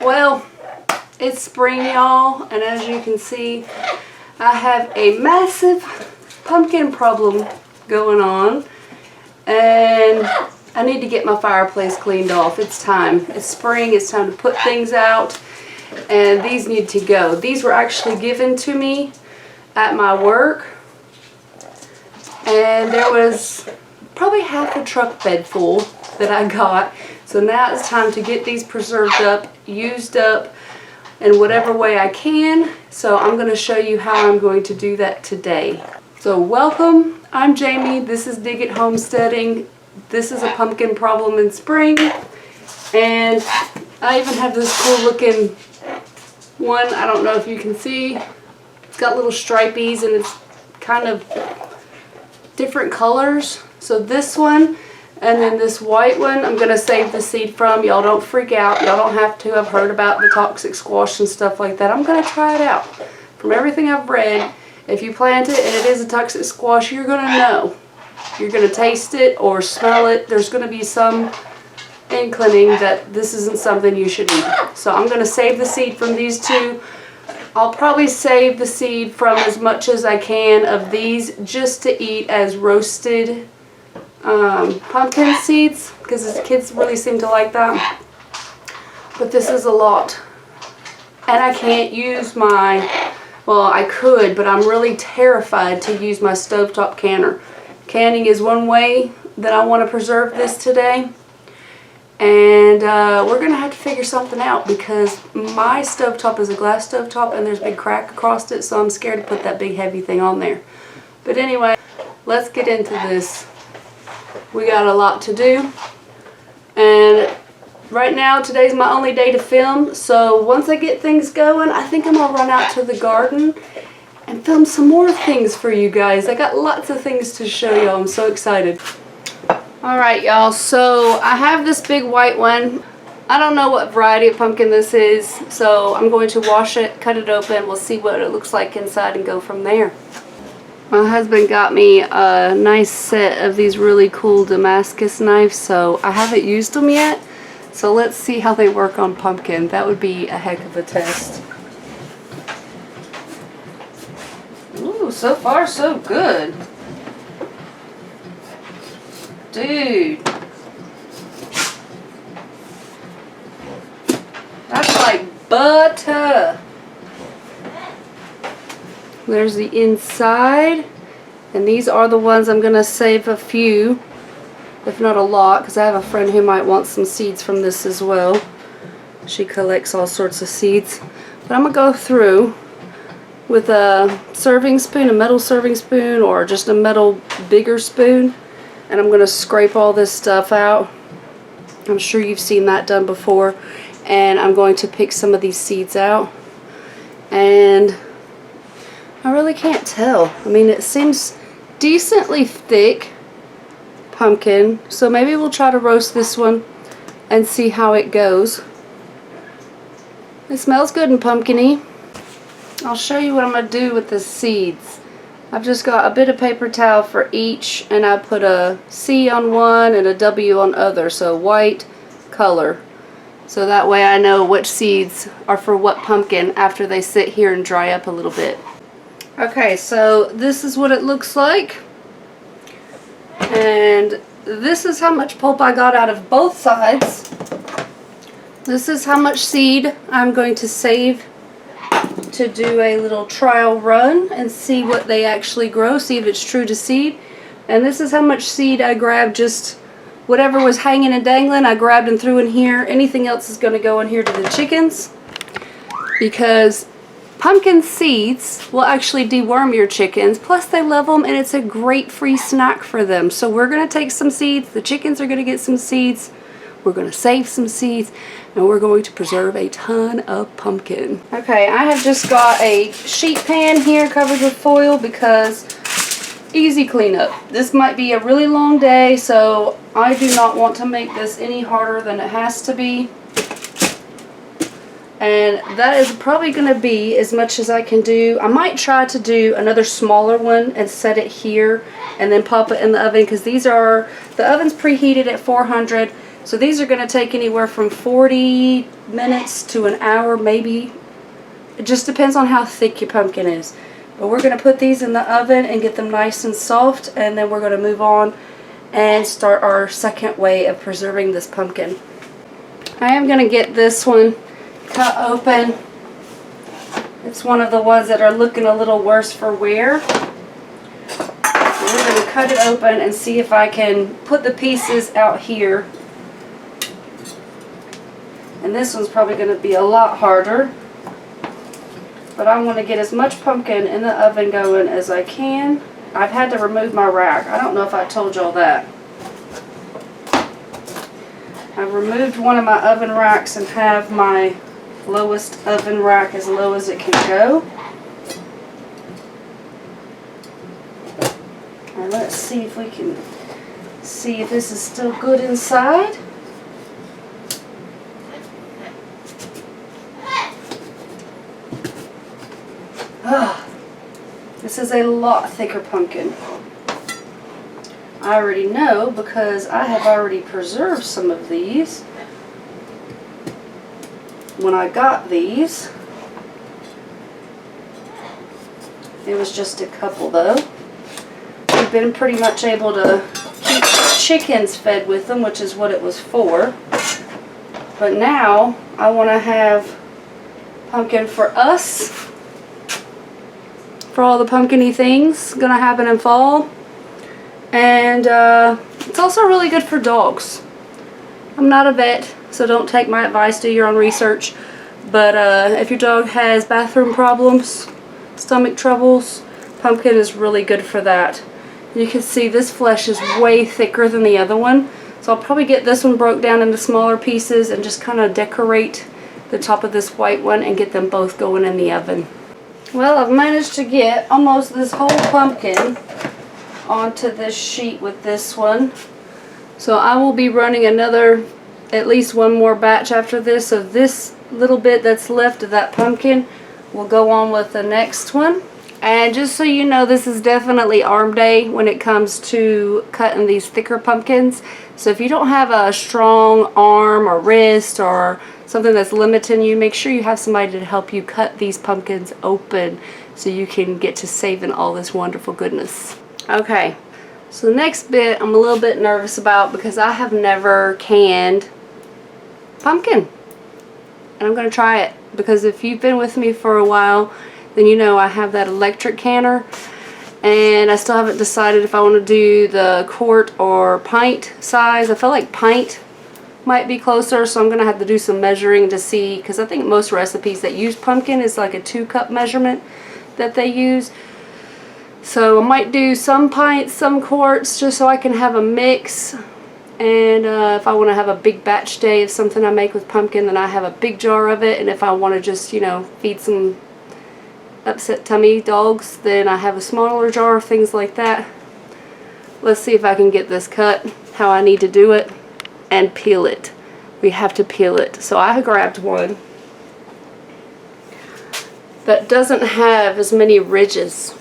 Well, it's spring, y'all, and as you can see, I have a massive pumpkin problem going on, and I need to get my fireplace cleaned off. It's time. It's spring. It's time to put things out, and these need to go. These were actually given to me at my work, and there was probably half a truck bed full that I got. So now it's time to get these preserved up, used up in whatever way I can. So I'm going to show you how I'm going to do that today. So welcome, I'm Jamie. This is Dig It Homesteading. This is a pumpkin problem in spring. And I even have this cool looking one. I don't know if you can see. It's got little stripies and it's kind of different colors. So this one, and then this white one, I'm going to save the seed from. Y'all don't freak out. Y'all don't have to. I've heard about the toxic squash and stuff like that. I'm going to try it out. From everything I've read, if you plant it and it is a toxic squash, you're going to know. You're going to taste it or smell it. There's going to be some inkling that this isn't something you should eat. So I'm going to save the seed from these two. I'll probably save the seed from as much as I can of these just to eat as roasted pumpkin seeds, because the kids really seem to like that. But this is a lot, and I can't use my, well, I could, but I'm really terrified to use my stovetop canner. Canning is one way that I want to preserve this today, and we're gonna have to figure something out, because my stovetop is a glass stovetop and there's a big crack across it, so I'm scared to put that big heavy thing on there. But anyway, let's get into this. We got a lot to do, and right now today's my only day to film, so once I get things going, I think I'm gonna run out to the garden and film some more things for you guys. I got lots of things to show y'all. I'm so excited. Alright y'all, so I have this big white one. I don't know what variety of pumpkin this is, so I'm going to wash it, cut it open, we'll see what it looks like inside and go from there. My husband got me a nice set of these really cool Damascus knives, so I haven't used them yet. So let's see how they work on pumpkin. That would be a heck of a test. Ooh, so far so good. Dude. That's like butter. There's the inside, and these are the ones I'm going to save a few, if not a lot, because I have a friend who might want some seeds from this as well. She collects all sorts of seeds. But I'm going to go through with a serving spoon, a metal serving spoon, or just a metal bigger spoon, and I'm going to scrape all this stuff out. I'm sure you've seen that done before. And I'm going to pick some of these seeds out, and I really can't tell. I mean, it seems decently thick pumpkin, so maybe we'll try to roast this one and see how it goes. It smells good and pumpkin-y. I'll show you what I'm going to do with the seeds. I've just got a bit of paper towel for each, and I put a C on one and a W on other, so white color. So that way I know which seeds are for what pumpkin after they sit here and dry up a little bit. Okay, so this is what it looks like, and this is how much pulp I got out of both sides. This is how much seed I'm going to save to do a little trial run and see what they actually grow, see if it's true to seed. And this is how much seed I grabbed, just whatever was hanging and dangling I grabbed and threw in here. Anything else is going to go in here to the chickens, because pumpkin seeds will actually deworm your chickens, plus they love them and it's a great free snack for them. So we're going to take some seeds, the chickens are going to get some seeds, we're going to save some seeds, and we're going to preserve a ton of pumpkin. Okay, I have just got a sheet pan here covered with foil because easy cleanup. This might be a really long day, so I do not want to make this any harder than it has to be. And that is probably going to be as much as I can do. I might try to do another smaller one and set it here and then pop it in the oven, because these are, the oven's preheated at 400, So these are going to take anywhere from 40 minutes to an hour, maybe. It just depends on how thick your pumpkin is. But we're going to put these in the oven and get them nice and soft, and then we're going to move on and start our second way of preserving this pumpkin. I am going to get this one cut open. It's one of the ones that are looking a little worse for wear. We're going to cut it open and see if I can put the pieces out here. And this one's probably going to be a lot harder. But I want to get as much pumpkin in the oven going as I can. I've had to remove my rack. I don't know if I told y'all that. I've removed one of my oven racks and have my lowest oven rack as low as it can go. And let's see if we can see if this is still good inside. This is a lot thicker pumpkin. I already know because I have already preserved some of these when I got these. It was just a couple though. We've been pretty much able to keep chickens fed with them, which is what it was for. But now I want to have pumpkin for us. For all the pumpkin-y things gonna happen in fall. And it's also really good for dogs. I'm not a vet, so don't take my advice, do your own research. But if your dog has bathroom problems, stomach troubles, pumpkin is really good for that. You can see this flesh is way thicker than the other one. So I'll probably get this one broke down into smaller pieces and just kind of decorate the top of this white one and get them both going in the oven. Well, I've managed to get almost this whole pumpkin onto this sheet with this one. So I will be running at least one more batch after this. So this little bit that's left of that pumpkin will go on with the next one. And just so you know, this is definitely arm day when it comes to cutting these thicker pumpkins. So if you don't have a strong arm or wrist or something that's limiting you, make sure you have somebody to help you cut these pumpkins open so you can get to saving all this wonderful goodness. Okay, so the next bit I'm a little bit nervous about because I have never canned pumpkin. And I'm going to try it because if you've been with me for a while, then you know I have that electric canner. And I still haven't decided if I want to do the quart or pint size. I feel like pint might be closer, so I'm going to have to do some measuring to see, because I think most recipes that use pumpkin is like a 2-cup measurement that they use. So I might do some pints, some quarts, just so I can have a mix. And if I want to have a big batch day of something I make with pumpkin, then I have a big jar of it. And if I want to just, you know, feed some upset tummy dogs, then I have a smaller jar, things like that. Let's see if I can get this cut how I need to do it. And peel it. We have to peel it. So I grabbed one that doesn't have as many ridges.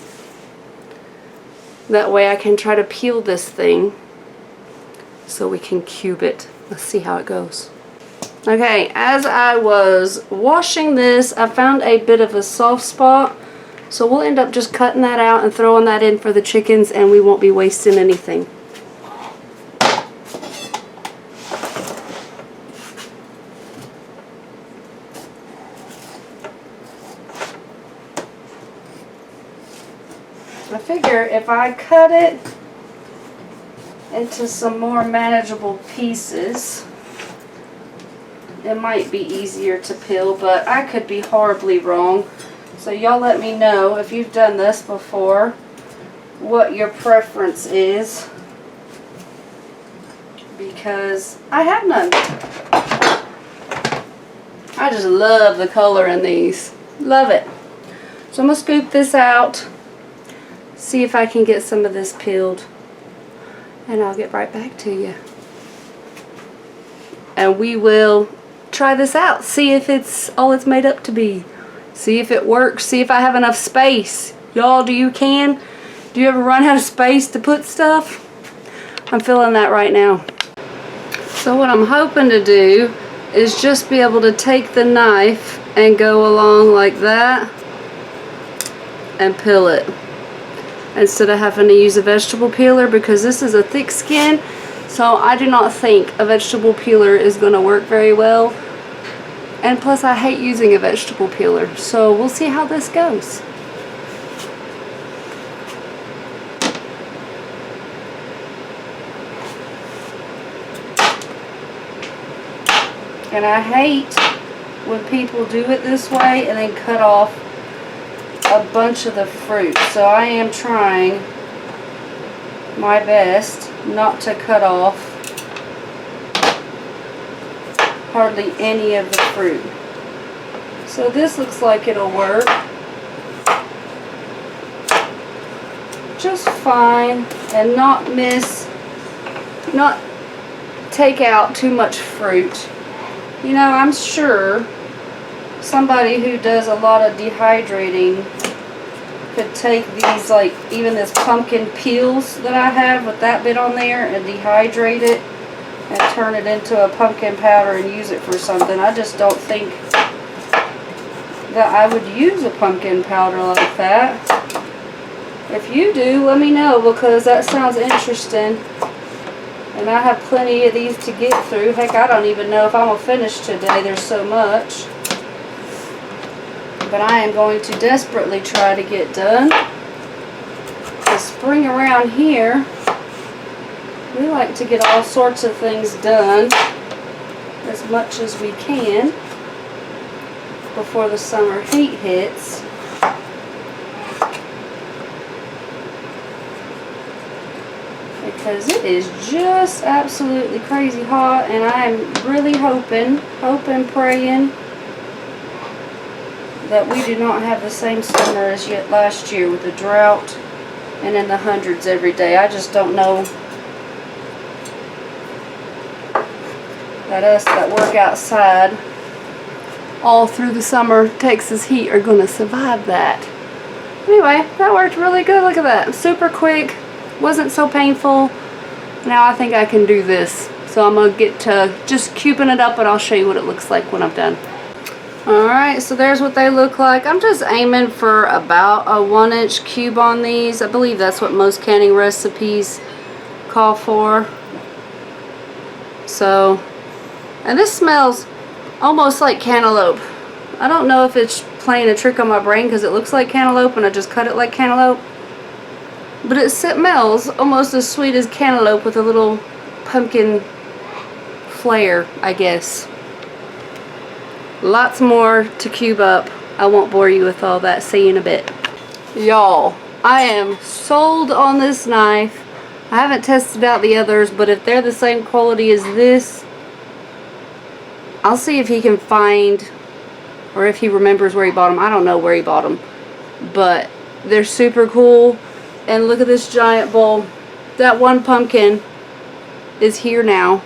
That way I can try to peel this thing so we can cube it. Let's see how it goes. Okay, as I was washing this, I found a bit of a soft spot. So we'll end up just cutting that out and throwing that in for the chickens, and we won't be wasting anything. I figure if I cut it into some more manageable pieces, it might be easier to peel, but I could be horribly wrong. So y'all let me know if you've done this before, what your preference is, because I have none. I just love the color in these. Love it. So I'm going to scoop this out, see if I can get some of this peeled, and I'll get right back to you. And we will try this out, see if it's all it's made up to be. See if it works, see if I have enough space. Y'all, do you ever run out of space to put stuff? I'm feeling that right now. So what I'm hoping to do is just be able to take the knife and go along like that and peel it, instead of having to use a vegetable peeler, because this is a thick skin, so I do not think a vegetable peeler is going to work very well. And plus I hate using a vegetable peeler, so we'll see how this goes. And I hate when people do it this way and then cut off a bunch of the fruit. So I am trying my best not to cut off hardly any of the fruit. So this looks like it'll work just fine and not take out too much fruit. You know, I'm sure somebody who does a lot of dehydrating could take these, like even this pumpkin peels that I have with that bit on there, and dehydrate it and turn it into a pumpkin powder and use it for something. I just don't think that I would use a pumpkin powder like that. If you do, let me know, because that sounds interesting. And I have plenty of these to get through. Heck, I don't even know if I'm going to finish today. There's so much. But I am going to desperately try to get done. The spring around here, we like to get all sorts of things done as much as we can before the summer heat hits. Because it is just absolutely crazy hot, and I am really hoping, praying that we do not have the same summer as yet last year with the drought and in the hundreds every day. I just don't know that us that work outside all through the summer, Texas heat, are going to survive that. Anyway, that worked really good. Look at that. Super quick. Wasn't so painful. Now I think I can do this. So I'm going to get to just cubing it up, and I'll show you what it looks like when I'm done. Alright, so there's what they look like. I'm just aiming for about a 1-inch cube on these. I believe that's what most canning recipes call for. So, and this smells almost like cantaloupe. I don't know if it's playing a trick on my brain because it looks like cantaloupe and I just cut it like cantaloupe. But it smells almost as sweet as cantaloupe with a little pumpkin flair, I guess. Lots more to cube up. I won't bore you with all that. See you in a bit. Y'all, I am sold on this knife. I haven't tested out the others, but if they're the same quality as this, I'll see if he can find, or if he remembers where he bought them. I don't know where he bought them, but they're super cool. And look at this giant bowl. That one pumpkin is here now.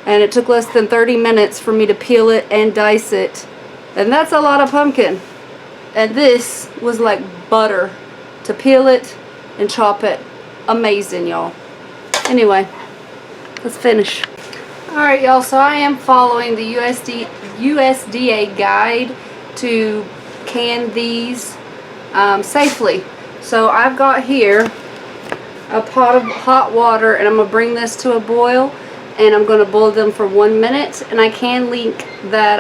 And it took less than 30 minutes for me to peel it and dice it. And that's a lot of pumpkin. And this was like butter to peel it and chop it. Amazing, y'all. Anyway, let's finish. Alright, y'all, so I am following the USDA guide to can these safely. So I've got here a pot of hot water, and I'm going to bring this to a boil, and I'm going to boil them for 1 minute. And I can link that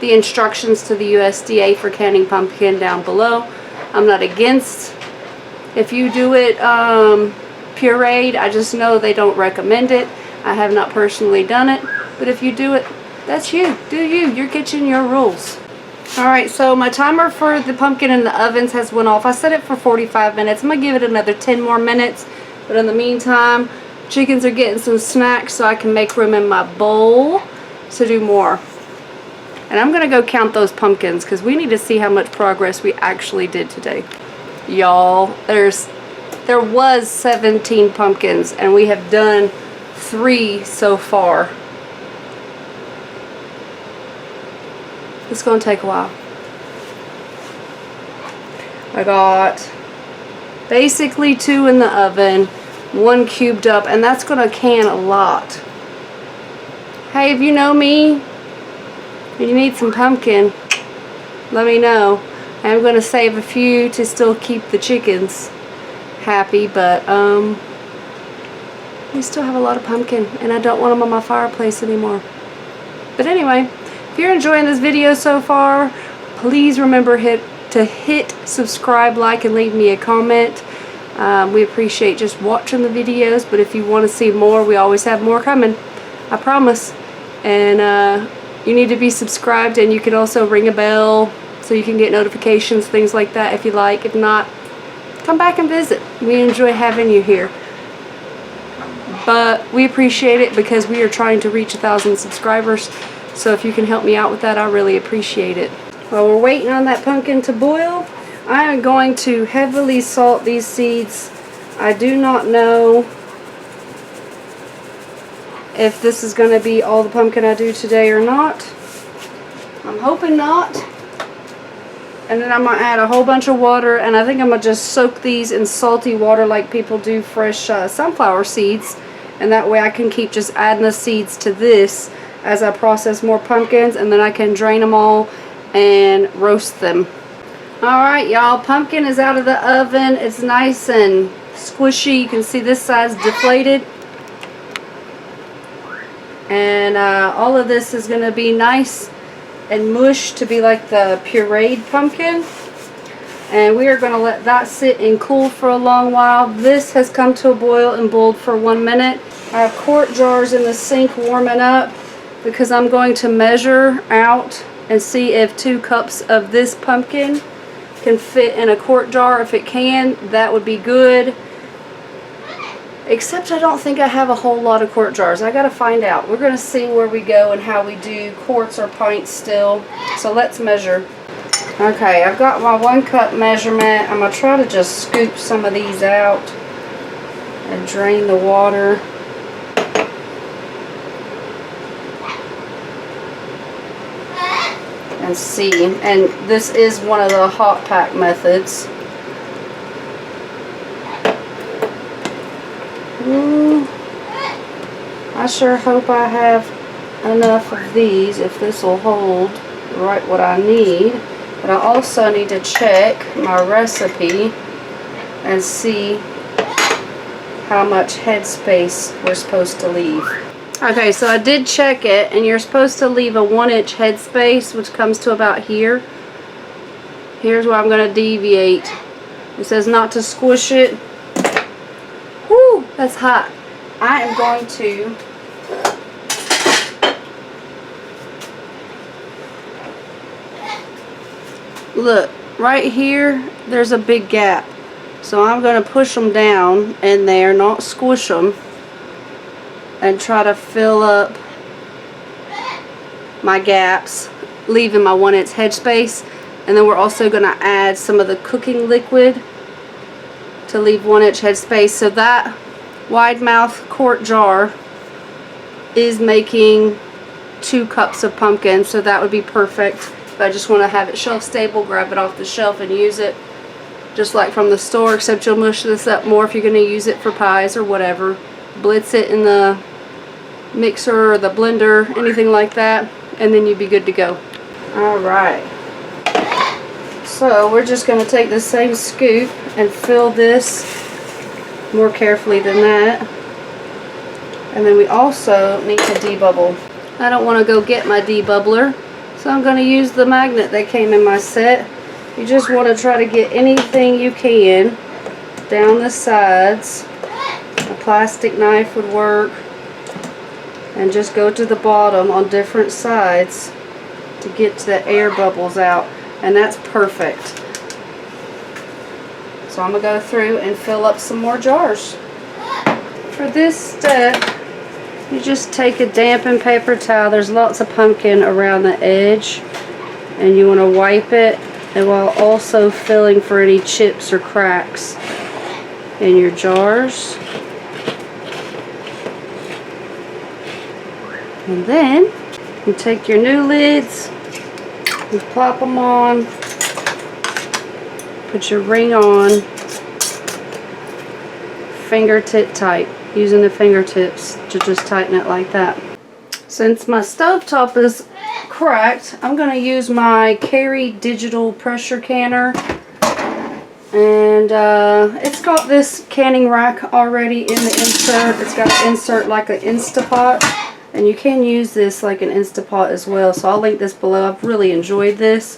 the instructions to the USDA for canning pumpkin down below. I'm not against if you do it pureed. I just know they don't recommend it. I have not personally done it, but if you do it, that's you. Do you. Your kitchen, your rules. Alright, so my timer for the pumpkin in the ovens has went off. I set it for 45 minutes. I'm going to give it another 10 more minutes. But in the meantime, chickens are getting some snacks so I can make room in my bowl to do more. And I'm going to go count those pumpkins because we need to see how much progress we actually did today. Y'all, there was 17 pumpkins and we have done 3 so far. It's going to take a while. I got basically 2 in the oven, 1 cubed up, and that's going to can a lot. Hey, if you know me and you need some pumpkin, let me know. I'm going to save a few to still keep the chickens happy, but we still have a lot of pumpkin and I don't want them on my fireplace anymore. But anyway, if you're enjoying this video so far, please remember to hit subscribe, like, and leave me a comment. We appreciate just watching the videos, but if you want to see more, we always have more coming. I promise. And you need to be subscribed, and you can also ring a bell so you can get notifications, things like that if you like. If not, come back and visit. We enjoy having you here. But we appreciate it because we are trying to reach 1,000 subscribers. So if you can help me out with that, I really appreciate it. While we're waiting on that pumpkin to boil, I am going to heavily salt these seeds. I do not know if this is going to be all the pumpkin I do today or not. I'm hoping not. And then I'm going to add a whole bunch of water, and I think I'm going to just soak these in salty water like people do fresh sunflower seeds. And that way I can keep just adding the seeds to this as I process more pumpkins, and then I can drain them all and roast them. Alright y'all, pumpkin is out of the oven. It's nice and squishy. You can see this side's deflated. And all of this is going to be nice and mushed to be like the pureed pumpkin. And we are going to let that sit and cool for a long while. This has come to a boil and boiled for 1 minute. I have quart jars in the sink warming up because I'm going to measure out and see if 2 cups of this pumpkin can fit in a quart jar. If it can, that would be good. Except I don't think I have a whole lot of quart jars. I gotta find out. We're gonna see where we go and how we do quarts or pints still. So let's measure. Okay, I've got my 1 cup measurement. I'm gonna try to just scoop some of these out and drain the water. And see. And this is one of the hot pack methods. Ooh, I sure hope I have enough of these, if this will hold right what I need. But I also need to check my recipe and see how much headspace we're supposed to leave. Okay, so I did check it, and you're supposed to leave a 1-inch headspace, which comes to about here. Here's where I'm going to deviate. It says not to squish it. Whew, that's hot. I am going to look, right here, there's a big gap. So I'm going to push them down in there, not squish them, and try to fill up my gaps, leaving my 1-inch headspace. And then we're also going to add some of the cooking liquid to leave 1-inch headspace. So that wide mouth quart jar is making 2 cups of pumpkin, so that would be perfect. If I just want to have it shelf stable, grab it off the shelf and use it just like from the store, except you'll mush this up more if you're going to use it for pies or whatever. Blitz it in the mixer or the blender, anything like that, and then you'd be good to go. Alright, so we're just going to take the same scoop and fill this more carefully than that. And then we also need to debubble. I don't want to go get my debubbler, so I'm going to use the magnet that came in my set. You just want to try to get anything you can down the sides. A plastic knife would work. And just go to the bottom on different sides to get the air bubbles out. And that's perfect. So I'm going to go through and fill up some more jars. For this step, you just take a dampened paper towel. There's lots of pumpkin around the edge. And you want to wipe it, and while also filling for any chips or cracks in your jars. And then you take your new lids, you plop them on, put your ring on, fingertip tight, using the fingertips to just tighten it like that. Since my stovetop is cracked, I'm going to use my CAREY digital pressure canner. And it's got this canning rack already in the insert. It's got an insert like an Instapot. And you can use this like an Instapot as well. So I'll link this below. I've really enjoyed this.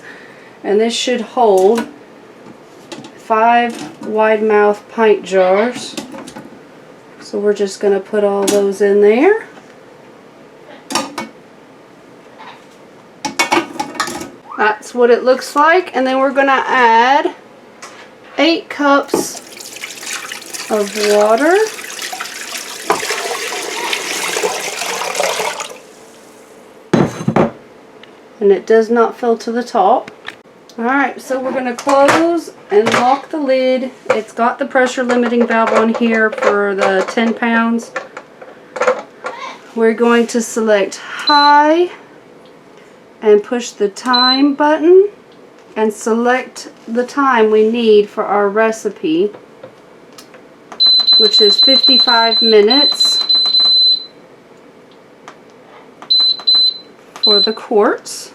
And this should hold 5 wide mouth pint jars. So we're just going to put all those in there. That's what it looks like. And then we're going to add 8 cups of water. And it does not fill to the top. Alright, so we're going to close and lock the lid. It's got the pressure limiting valve on here for the 10 pounds. We're going to select high and push the time button and select the time we need for our recipe, which is 55 minutes for the quarts.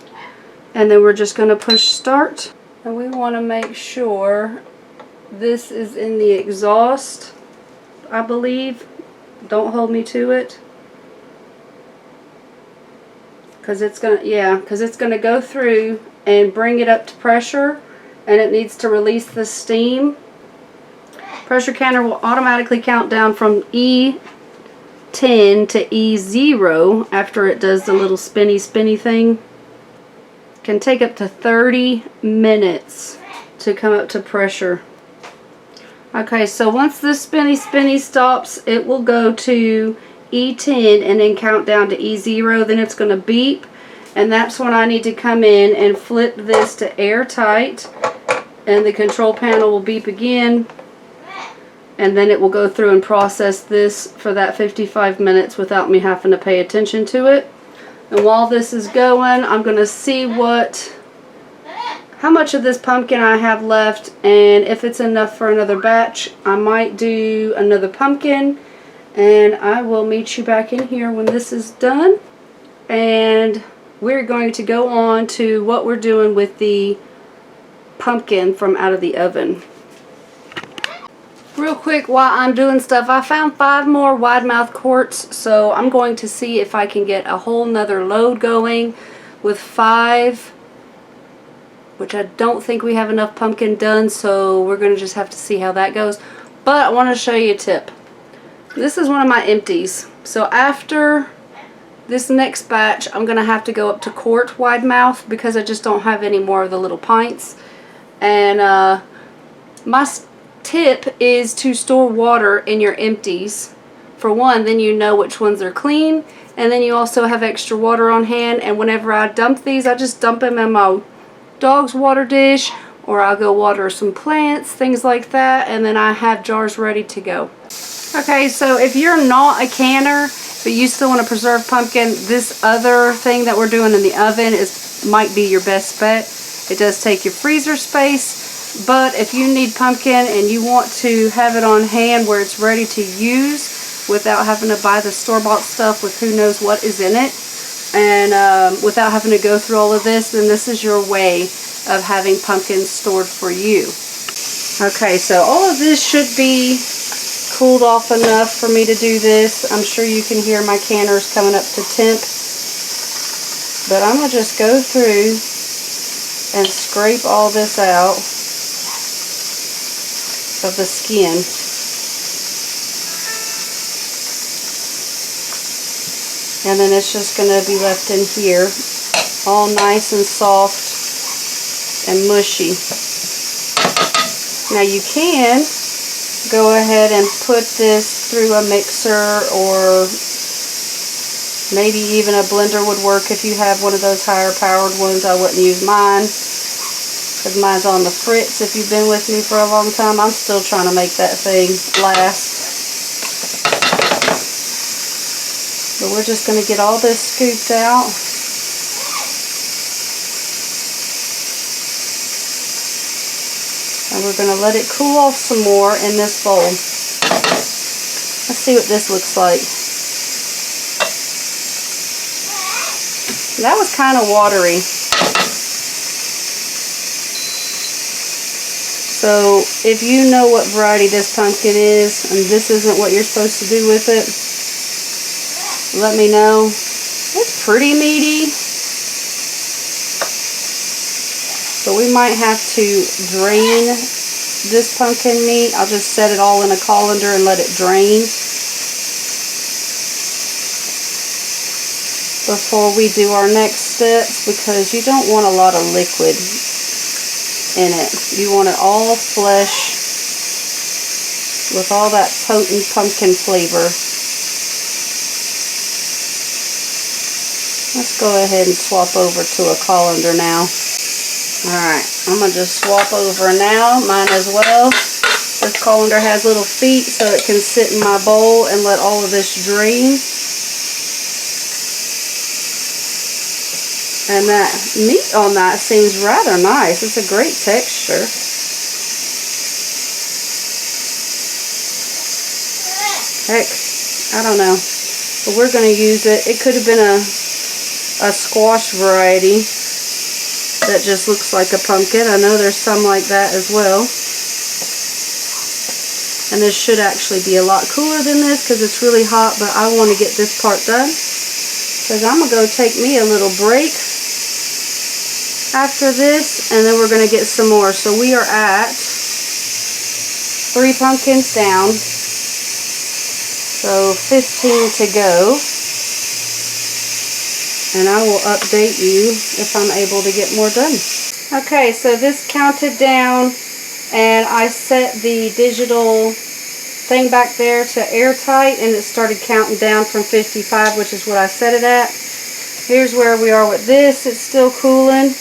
And then we're just going to push start. And we want to make sure this is in the exhaust, I believe. Don't hold me to it. Because it's going to go through and bring it up to pressure, and it needs to release the steam. Pressure canner will automatically count down from E10 to E0 after it does the little spinny thing. Can take up to 30 minutes to come up to pressure. Okay, so once the spinny stops, it will go to E10 and then count down to E0. Then it's going to beep, and that's when I need to come in and flip this to airtight, and the control panel will beep again, and then it will go through and process this for that 55 minutes without me having to pay attention to it. And while this is going, I'm going to see how much of this pumpkin I have left, and if it's enough for another batch, I might do another pumpkin, and I will meet you back in here when this is done. And we're going to go on to what we're doing with the pumpkin from out of the oven. Real quick, while I'm doing stuff, I found 5 more wide mouth quarts, so I'm going to see if I can get a whole nother load going with 5, which I don't think we have enough pumpkin done, so we're going to just have to see how that goes. But I want to show you a tip. This is one of my empties. So after this next batch, I'm going to have to go up to quart wide mouth because I just don't have any more of the little pints. And my tip is to store water in your empties. For one, then you know which ones are clean, and then you also have extra water on hand. And whenever I dump these, I just dump them in my dog's water dish, or I'll go water some plants, things like that, and then I have jars ready to go. Okay, so if you're not a canner but you still want to preserve pumpkin, this other thing that we're doing in the oven might be your best bet. It does take your freezer space, but if you need pumpkin and you want to have it on hand where it's ready to use without having to buy the store-bought stuff with who knows what is in it, and without having to go through all of this, then this is your way of having pumpkins stored for you. Okay, so all of this should be cooled off enough for me to do this. I'm sure you can hear my canners coming up to temp, but I'm going to just go through and scrape all this out of the skin. And then it's just going to be left in here all nice and soft and mushy. Now you can go ahead and put this through a mixer, or maybe even a blender would work if you have one of those higher powered ones. I wouldn't use mine because mine's on the fritz. If you've been with me for a long time, I'm still trying to make that thing last. But we're just going to get all this scooped out. And we're going to let it cool off some more in this bowl. Let's see what this looks like. That was kind of watery. So if you know what variety this pumpkin is and this isn't what you're supposed to do with it, let me know. It's pretty meaty, so we might have to drain this pumpkin meat. I'll just set it all in a colander and let it drain before we do our next steps, because you don't want a lot of liquid in it. You want it all flesh with all that potent pumpkin flavor. Let's go ahead and swap over to a colander now. Alright, I'm going to just swap over now, mine as well. This colander has little feet so it can sit in my bowl and let all of this drain. And that meat on that seems rather nice. It's a great texture. Heck, I don't know. But we're going to use it. It could have been a squash variety that just looks like a pumpkin. I know there's some like that as well. And this should actually be a lot cooler than this because it's really hot, but I want to get this part done. Because I'm going to go take me a little break after this, and then we're going to get some more. So we are at 3 pumpkins down, so 15 to go, and I will update you if I'm able to get more done. Okay, so this counted down, and I set the digital thing back there to airtight, and it started counting down from 55, which is what I set it at. Here's where we are with this. It's still cooling.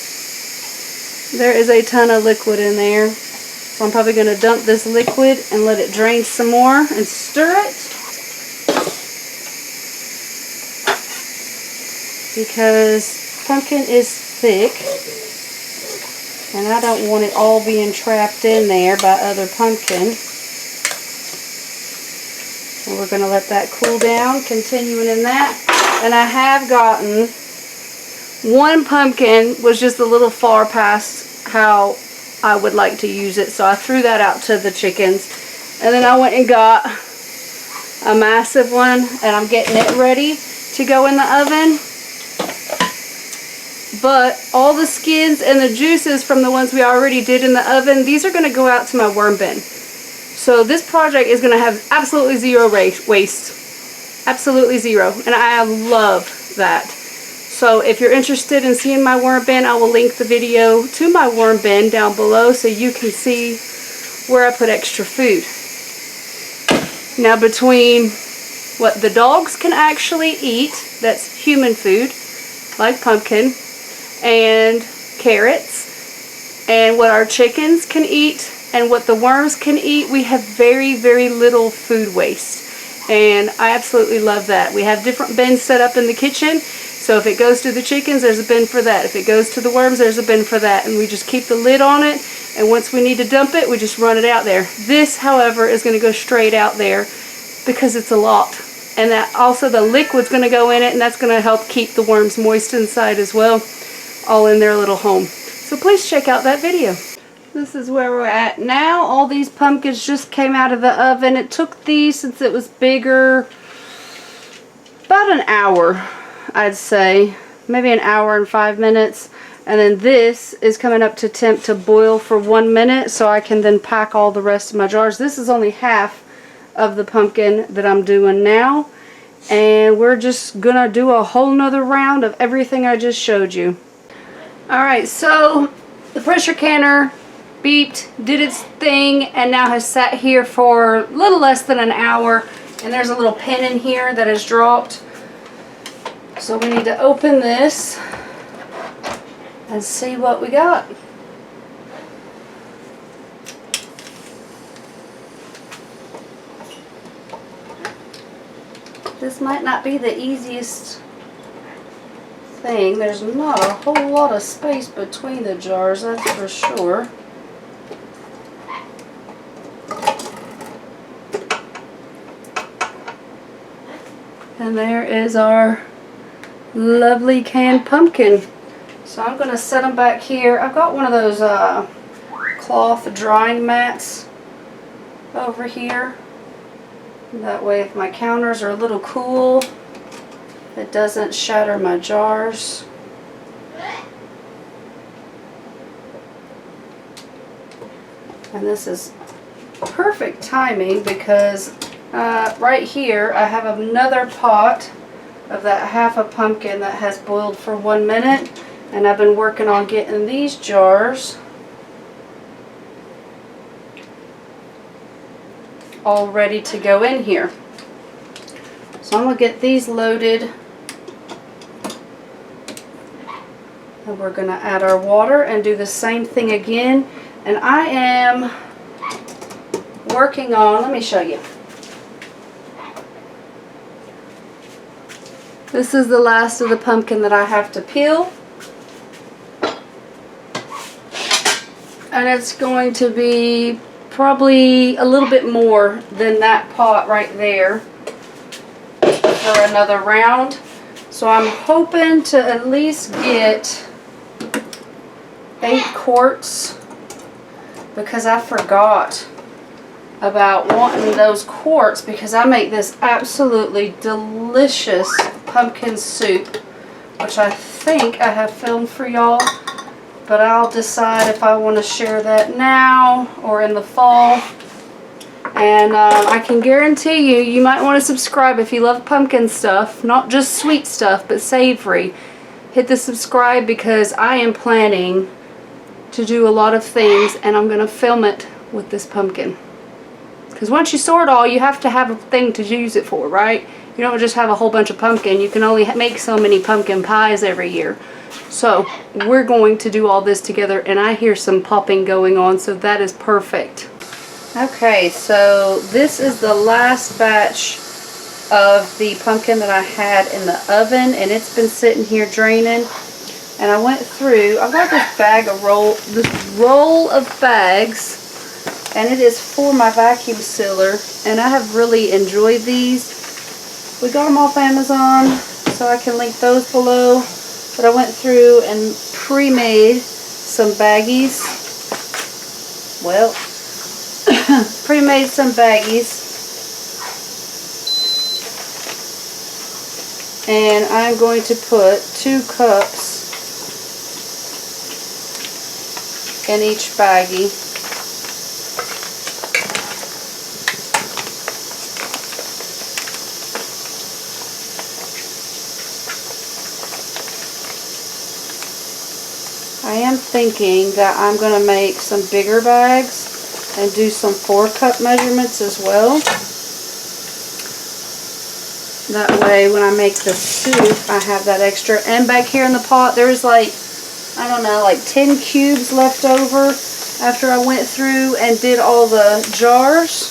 There is a ton of liquid in there, so I'm probably going to dump this liquid and let it drain some more and stir it, because pumpkin is thick and I don't want it all being trapped in there by other pumpkin. And we're going to let that cool down, continuing in that. And I have gotten one pumpkin was just a little far past how I would like to use it, so I threw that out to the chickens. And then I went and got a massive one, and I'm getting it ready to go in the oven. But all the skins and the juices from the ones we already did in the oven, these are going to go out to my worm bin. So this project is going to have absolutely zero waste. Absolutely zero. And I love that. So if you're interested in seeing my worm bin, I will link the video to my worm bin down below so you can see where I put extra food. Now, between what the dogs can actually eat, that's human food, like pumpkin and carrots, and what our chickens can eat and what the worms can eat, we have very, very little food waste. And I absolutely love that. We have different bins set up in the kitchen. So if it goes to the chickens, there's a bin for that. If it goes to the worms, there's a bin for that. And we just keep the lid on it. And once we need to dump it, we just run it out there. This, however, is going to go straight out there because it's a lot. And that also the liquid's going to go in it, and that's going to help keep the worms moist inside as well, all in their little home. So please check out that video. This is where we're at now. All these pumpkins just came out of the oven. It took these, since it was bigger, about an hour, I'd say. Maybe an hour and 5 minutes. And then this is coming up to temp to boil for 1 minute, so I can then pack all the rest of my jars. This is only half of the pumpkin that I'm doing now. And we're just gonna do a whole nother round of everything I just showed you. Alright, so the pressure canner beeped, did its thing, and now has sat here for a little less than an hour. And there's a little pin in here that has dropped. So we need to open this and see what we got. This might not be the easiest thing. There's not a whole lot of space between the jars, that's for sure. And there is our lovely canned pumpkin. So I'm going to set them back here. I've got one of those cloth drying mats over here. That way if my counters are a little cool, it doesn't shatter my jars. And this is perfect timing because right here I have another pot of that half a pumpkin that has boiled for 1 minute, and I've been working on getting these jars all ready to go in here. So I'm going to get these loaded, and we're going to add our water and do the same thing again. And I am working on, let me show you. This is the last of the pumpkin that I have to peel. And it's going to be probably a little bit more than that pot right there for another round. So I'm hoping to at least get 8 quarts because I forgot about wanting those quarts because I make this absolutely delicious pumpkin soup, which I think I have filmed for y'all, but I'll decide if I want to share that now or in the fall. And I can guarantee you, you might want to subscribe if you love pumpkin stuff, not just sweet stuff, but savory. Hit the subscribe because I am planning to do a lot of things, and I'm going to film it with this pumpkin. Because once you store it all, you have to have a thing to use it for, right? You don't just have a whole bunch of pumpkin. You can only make so many pumpkin pies every year. So we're going to do all this together, and I hear some popping going on, so that is perfect. Okay, so this is the last batch of the pumpkin that I had in the oven, and it's been sitting here draining. And I went through, I got this roll of bags, and it is for my vacuum sealer, and I have really enjoyed these. We got them off Amazon, so I can link those below. But I went through and pre-made some baggies. Well, pre-made some baggies. And I'm going to put 2 cups in each baggie. I am thinking that I'm going to make some bigger bags and do some 4-cup measurements as well. That way when I make the soup I have that extra. And back here in the pot there's like, I don't know, like 10 cubes left over after I went through and did all the jars.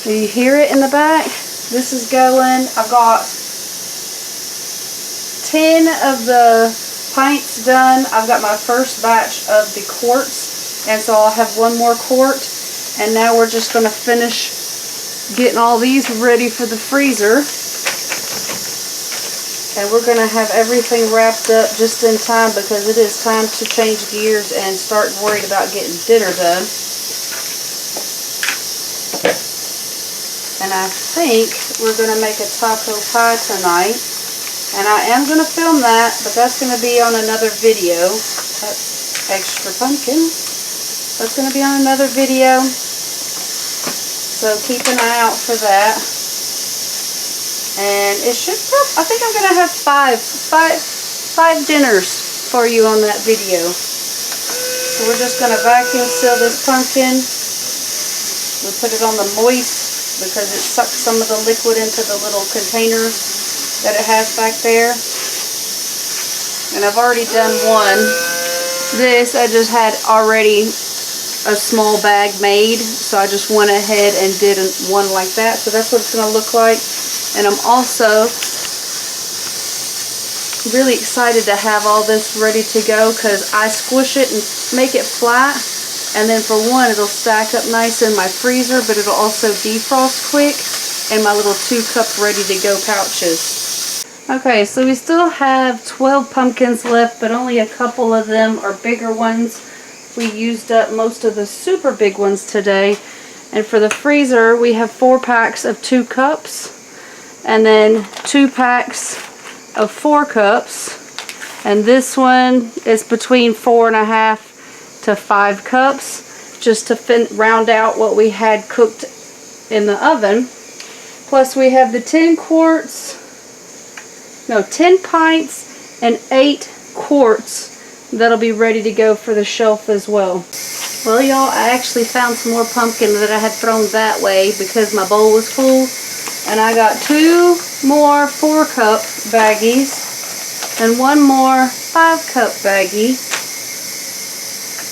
Do you hear it in the back? This is going, I've got 10 of the pints done. I've got my first batch of the quarts, and so I'll have 1 more quart, and now we're just going to finish getting all these ready for the freezer, and we're going to have everything wrapped up just in time because it is time to change gears and start worried about getting dinner done. And I think we're going to make a taco pie tonight. And I am going to film that, but that's going to be on another video. That's extra pumpkin. That's going to be on another video. So keep an eye out for that. And it should, I think I'm going to have five dinners for you on that video. So we're just going to vacuum seal this pumpkin. We put it on the moist because it sucks some of the liquid into the little container that it has back there. And I've already done one. This I just had already a small bag made, so I just went ahead and did one like that. So that's what it's going to look like. And I'm also really excited to have all this ready to go because I squish it and make it flat, and then for one it'll stack up nice in my freezer, but it'll also defrost quick in my little 2-cup ready to go pouches. Okay, so we still have 12 pumpkins left, but only a couple of them are bigger ones. We used up most of the super big ones today. And for the freezer, we have 4 packs of 2 cups. And then 2 packs of 4 cups. And this one is between 4.5 to 5 cups. Just to round out what we had cooked in the oven. Plus we have the 10 pints and 8 quarts that'll be ready to go for the shelf as well. Well, y'all, I actually found some more pumpkin that I had thrown that way because my bowl was full. And I got 2 more 4-cup baggies and 1 more 5-cup baggie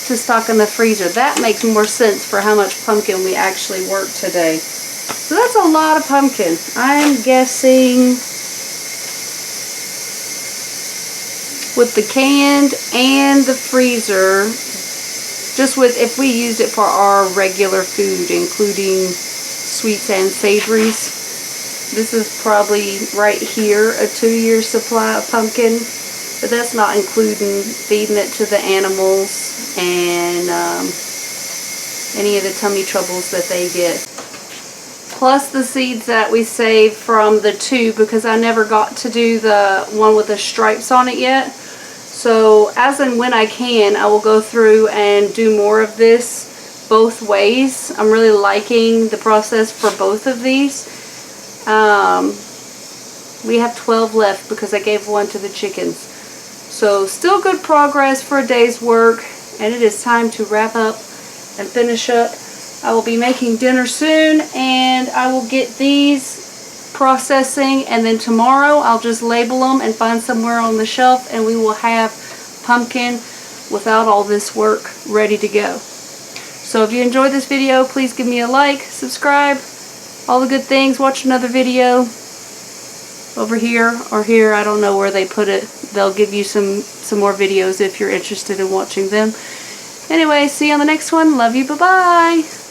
to stock in the freezer. That makes more sense for how much pumpkin we actually worked today. So that's a lot of pumpkin. I'm guessing with the canned and the freezer, just with if we used it for our regular food, including sweets and savories, this is probably right here a 2-year supply of pumpkin. But that's not including feeding it to the animals and any of the tummy troubles that they get. Plus the seeds that we saved from the 2, because I never got to do the one with the stripes on it yet. So as and when I can, I will go through and do more of this both ways. I'm really liking the process for both of these. We have 12 left because I gave 1 to the chickens. So still good progress for a day's work, and it is time to wrap up and finish up. I will be making dinner soon, and I will get these processing, and then tomorrow I'll just label them and find somewhere on the shelf, and we will have pumpkin without all this work ready to go. So if you enjoyed this video, please give me a like, subscribe, all the good things. Watch another video over here or here. I don't know where they put it. They'll give you some more videos if you're interested in watching them. Anyway, see you on the next one. Love you. Bye-bye.